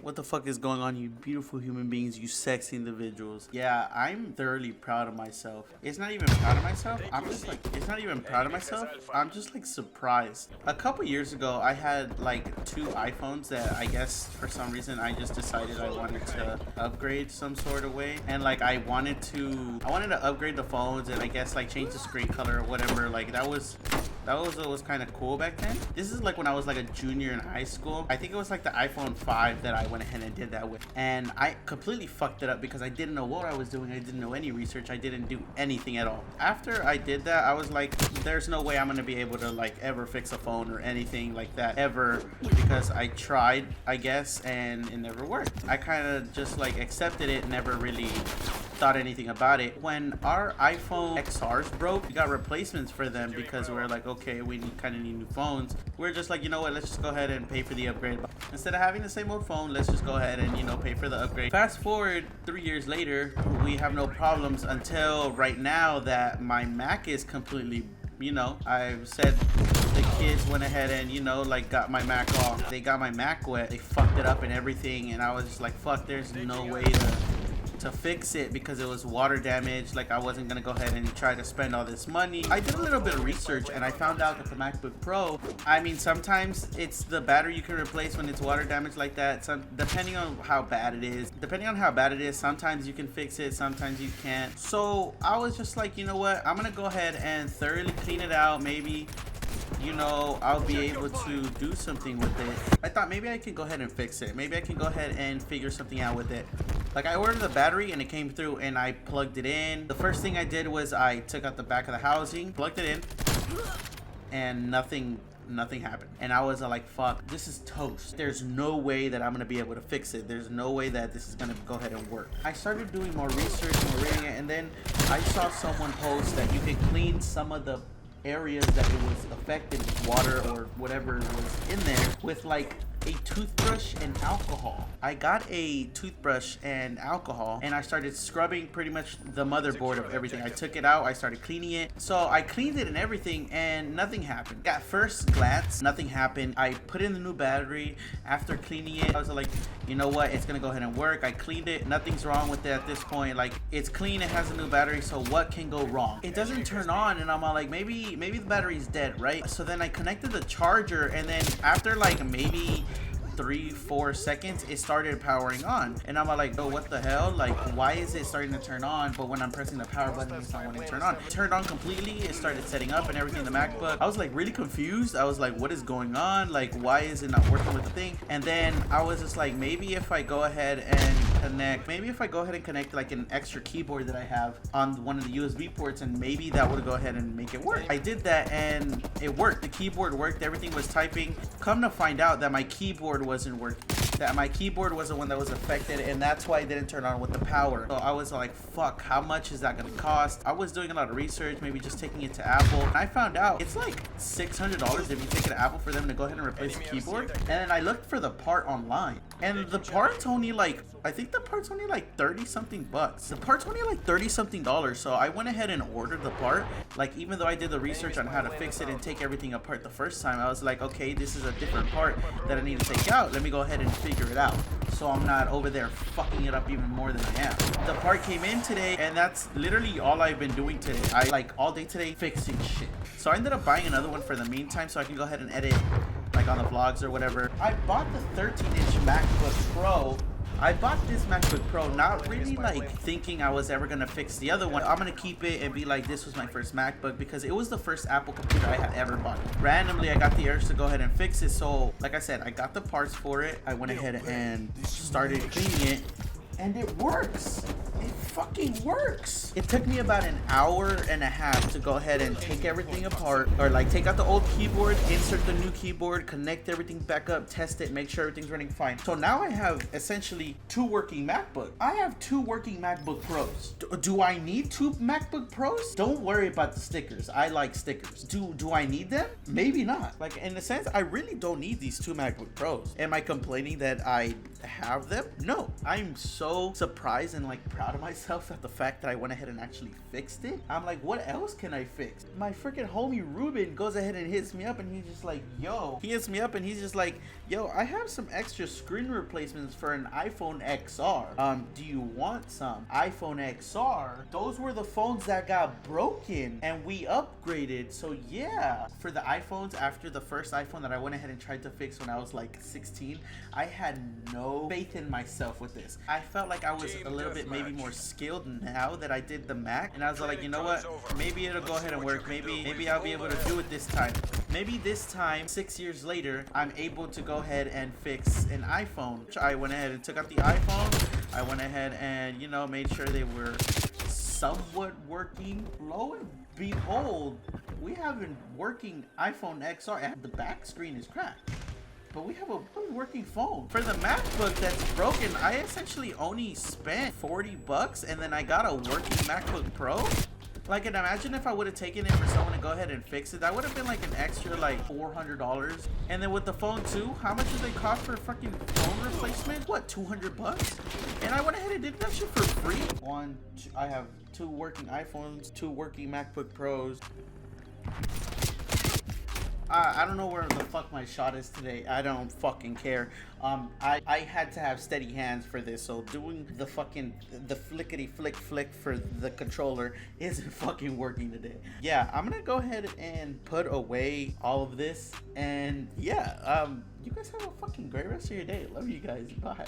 What the fuck is going on, you beautiful human beings, you sexy individuals? Yeah, I'm thoroughly proud of myself. It's not even proud of myself. It's not even proud of myself. I'm just like surprised. A couple years ago, I had like 2 iPhones that I guess for some reason I just decided I wanted to upgrade some sort of way. And like I wanted to upgrade the phones and I guess like change the screen color or whatever. Like that was kind of cool back then. This is like when I was like a junior in high school. I think it was like the iPhone 5 that I went ahead and did that with. And I completely fucked it up because I didn't know what I was doing. I didn't know any research. I didn't do anything at all. After I did that, I was like, there's no way I'm gonna be able to like ever fix a phone or anything like that ever, because I tried, I guess, and it never worked. I kind of just like accepted it, never really thought anything about it. When our iPhone XRs broke, we got replacements for them because we were like, okay, we kind of need new phones. We're just like, you know what, let's just go ahead and pay for the upgrade. Instead of having the same old phone, let's just go ahead and, you know, pay for the upgrade. Fast forward 3 years later, we have no problems until right now that my Mac is completely, you know, I've said the kids went ahead and, you know, like got my Mac off. They got my Mac wet. They fucked it up and everything. And I was just like, fuck, there's no way to fix it because it was water damage. Like I wasn't gonna go ahead and try to spend all this money. I did a little bit of research and I found out that the MacBook Pro, I mean, sometimes it's the battery you can replace when it's water damage like that. Depending on how bad it is, sometimes you can fix it, sometimes you can't. So I was just like, you know what, I'm gonna go ahead and thoroughly clean it out. Maybe, you know, I'll be able to do something with it. I thought maybe I could go ahead and fix it. Maybe I can go ahead and figure something out with it. Like I ordered the battery and it came through and I plugged it in. The first thing I did was I took out the back of the housing, plugged it in, and nothing happened. And I was like, fuck, this is toast. There's no way that I'm gonna be able to fix it. There's no way that this is gonna go ahead and work. I started doing more research, more reading it, and then I saw someone post that you can clean some of the areas that it was affected with water or whatever was in there with like a toothbrush and alcohol. I got a toothbrush and alcohol and I started scrubbing pretty much the motherboard of everything. I took it out, I started cleaning it. So I cleaned it and everything and nothing happened. At first glance, nothing happened. I put in the new battery. After cleaning it, I was like, you know what, it's gonna go ahead and work. I cleaned it, nothing's wrong with it at this point. Like, it's clean, it has a new battery, so what can go wrong? It doesn't turn on and I'm all like, maybe the battery's dead, right? So then I connected the charger and then after like maybe 3-4 seconds it started powering on and I'm like, oh, what the hell, like why is it starting to turn on, but when I'm pressing the power button it's not wanting to turn on. It turned on completely, it started setting up and everything in the MacBook. I was like really confused. I was like, what is going on, like why is it not working with the thing? And then I was just like, maybe if I go ahead and connect like an extra keyboard that I have on one of the USB ports, and maybe that would go ahead and make it work. I did that and it worked. The keyboard worked, everything was typing. Come to find out that my keyboard wasn't working, that my keyboard was the one that was affected, and that's why it didn't turn on with the power. So I was like, fuck, how much is that gonna cost? I was doing a lot of research, maybe just taking it to Apple, and I found out it's like $600 if you take it to Apple for them to go ahead and replace the keyboard. And then I looked for the part online and the part's only like, I think the part's only like 30 something bucks. The part's only like 30 something dollars. So I went ahead and ordered the part. Like, even though I did the research on how to fix it and take everything apart the first time, I was like, okay, this is a different part that I need to take out. Let me go ahead and figure it out, so I'm not over there fucking it up even more than I am. The part came in today and that's literally all I've been doing today. I like all day today fixing shit. So I ended up buying another one for the meantime so I can go ahead and edit like on the vlogs or whatever. I bought the 13-inch MacBook Pro. I bought this MacBook Pro not really like thinking I was ever gonna fix the other one. I'm gonna keep it and be like, this was my first MacBook because it was the first Apple computer I had ever bought. Randomly, I got the urge to go ahead and fix it. So like I said, I got the parts for it. I went ahead and started cleaning it and it works. It fucking works. It took me about an hour and a half to go ahead and take everything apart, or like take out the old keyboard, insert the new keyboard, connect everything back up, test it, make sure everything's running fine. So now I have essentially 2 working MacBooks. I have 2 working MacBook Pros. Do I need 2 MacBook Pros? Don't worry about the stickers. I like stickers. Do I need them? Maybe not. Like, in a sense, I really don't need these 2 MacBook Pros. Am I complaining that I have them? No. I'm so surprised and like proud of myself at the fact that I went ahead and actually fixed it. I'm like, what else can I fix? My freaking homie Ruben goes ahead and hits me up, and he's just like, yo, he hits me up and he's just like, yo, I have some extra screen replacements for an iPhone XR. Do you want some? iPhone XR, those were the phones that got broken and we upgraded. So yeah, for the iPhones, after the first iPhone that I went ahead and tried to fix when I was like 16, I had no faith in myself with this. I felt like I was a little bit maybe more skilled now that I did the Mac, and I was like, you know what, maybe it'll go ahead and work. Maybe I'll be able to do it this time. Maybe this time, 6 years later, I'm able to go ahead and fix an iPhone. I went ahead and took out the iPhone. I went ahead and, you know, made sure they were somewhat working. Lo and behold, we have a working iPhone XR, and the back screen is cracked, but we have a working phone. For the MacBook that's broken, I essentially only spent 40 bucks, and then I got a working MacBook Pro. Like, and imagine if I would have taken it for someone to go ahead and fix it. That would have been like an extra like $400. And then with the phone too, how much did they cost for a fucking phone replacement? What, 200 bucks? And I went ahead and did that shit for free. I have 2 working iPhones, 2 working MacBook Pros. I don't know where the fuck my shot is today. I don't fucking care. I had to have steady hands for this, so doing the flickety flick for the controller isn't fucking working today. Yeah, I'm gonna go ahead and put away all of this, and yeah, you guys have a fucking great rest of your day. Love you guys. Bye.